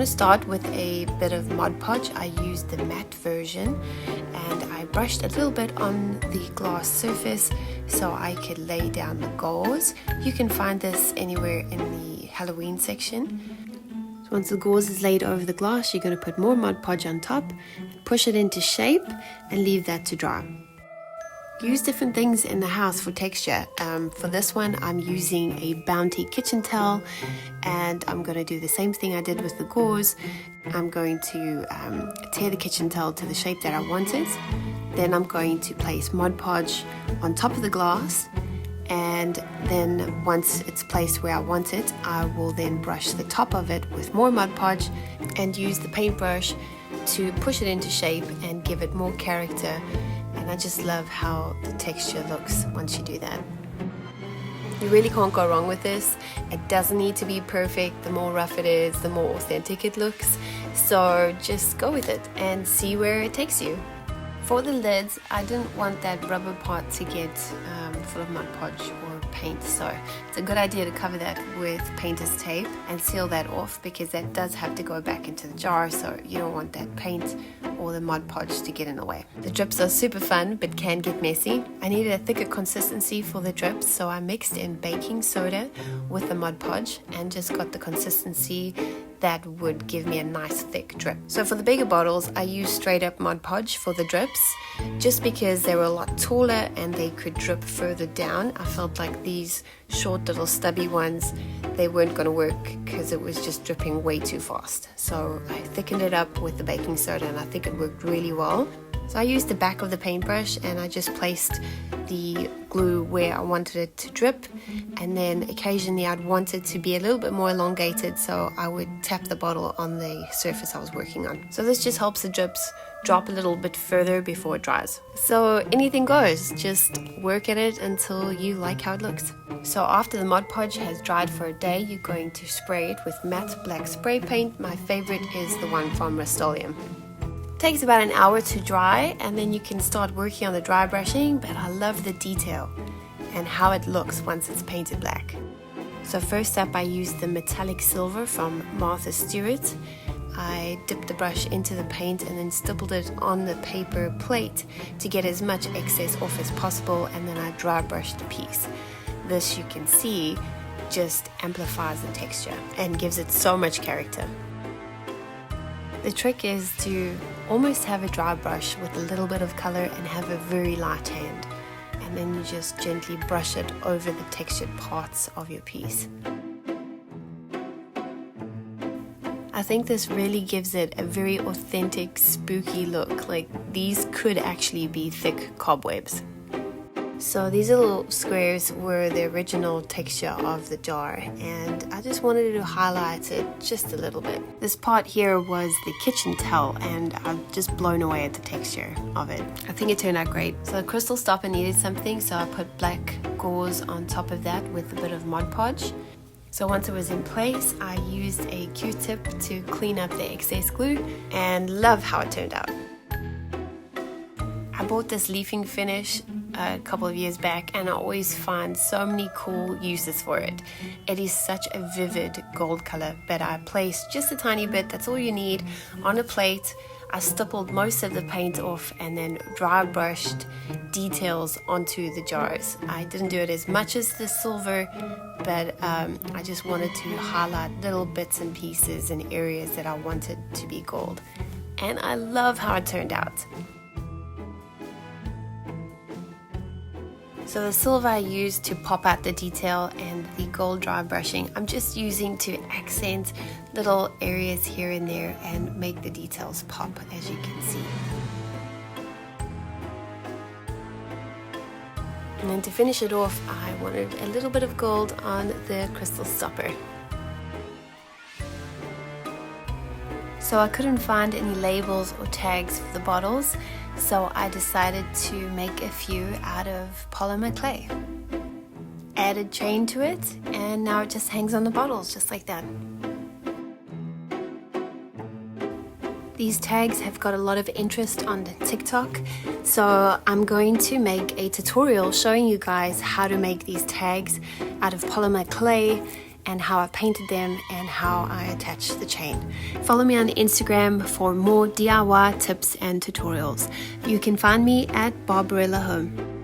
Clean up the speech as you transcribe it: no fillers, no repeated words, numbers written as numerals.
to start with a bit of Mod Podge. I used the matte version and I brushed a little bit on the glass surface so I could lay down the gauze. You can find this anywhere in the Halloween section. So once the gauze is laid over the glass, you're going to put more Mod Podge on top, push it into shape and leave that to dry. Use different things in the house for texture. For this one, I'm using a Bounty kitchen towel, and I'm going to do the same thing I did with the gauze. I'm going to tear the kitchen towel to the shape that I wanted. Then I'm going to place Mod Podge on top of the glass, and then once it's placed where I want it, I will then brush the top of it with more Mod Podge and use the paintbrush to push it into shape and give it more character. And I just love how the texture looks once you do that. You really can't go wrong with this. It doesn't need to be perfect. The more rough it is, the more authentic it looks. So just go with it and see where it takes you. For the lids, I didn't want that rubber part to get full of Mod Podge or paint, so it's a good idea to cover that with painter's tape and seal that off, because that does have to go back into the jar, so you don't want that paint or the Mod Podge to get in the way. The drips are super fun but can get messy. I needed a thicker consistency for the drips, so I mixed in baking soda with the Mod Podge and just got the consistency that would give me a nice thick drip. So for the bigger bottles, I used straight up Mod Podge for the drips, just because they were a lot taller and they could drip further down. I felt like these short little stubby ones, they weren't going to work because it was just dripping way too fast. So I thickened it up with the baking soda and I think it worked really well. So I used the back of the paintbrush and I just placed the glue where I wanted it to drip, and then occasionally I'd want it to be a little bit more elongated, so I would tap the bottle on the surface I was working on. So this just helps the drips drop a little bit further before it dries. So anything goes, just work at it until you like how it looks. So after the Mod Podge has dried for a day, you're going to spray it with matte black spray paint. My favorite is the one from Rust-Oleum. Takes about an hour to dry, and then you can start working on the dry brushing, but I love the detail and how it looks once it's painted black. So first up, I used the metallic silver from Martha Stewart. I dipped the brush into the paint and then stippled it on the paper plate to get as much excess off as possible, and then I dry brushed the piece. This, you can see, just amplifies the texture and gives it so much character. The trick is to almost have a dry brush with a little bit of color and have a very light hand, and then you just gently brush it over the textured parts of your piece. I think this really gives it a very authentic, spooky look, like these could actually be thick cobwebs. So these little squares were the original texture of the jar, and I just wanted to highlight it just a little bit. This part here was the kitchen towel, and I'm just blown away at the texture of it. I think it turned out great. So the crystal stopper needed something, so I put black gauze on top of that with a bit of Mod Podge. So once it was in place, I used a Q-tip to clean up the excess glue, and love how it turned out. I bought this leafing finish a couple of years back, and I always find so many cool uses for it. It is such a vivid gold color, but I placed just a tiny bit, that's all you need, on a plate. I stippled most of the paint off and then dry brushed details onto the jars. I didn't do it as much as the silver, but I just wanted to highlight little bits and pieces and areas that I wanted to be gold. And I love how it turned out. So the silver I used to pop out the detail, and the gold dry brushing I'm just using to accent little areas here and there and make the details pop, as you can see. And then to finish it off, I wanted a little bit of gold on the crystal stopper. So I couldn't find any labels or tags for the bottles, so I decided to make a few out of polymer clay. Added chain to it, and now it just hangs on the bottles just like that. These tags have got a lot of interest on TikTok, so I'm going to make a tutorial showing you guys how to make these tags out of polymer clay and how I painted them and how I attached the chain. Follow me on Instagram for more DIY tips and tutorials. You can find me at Barbarella Home.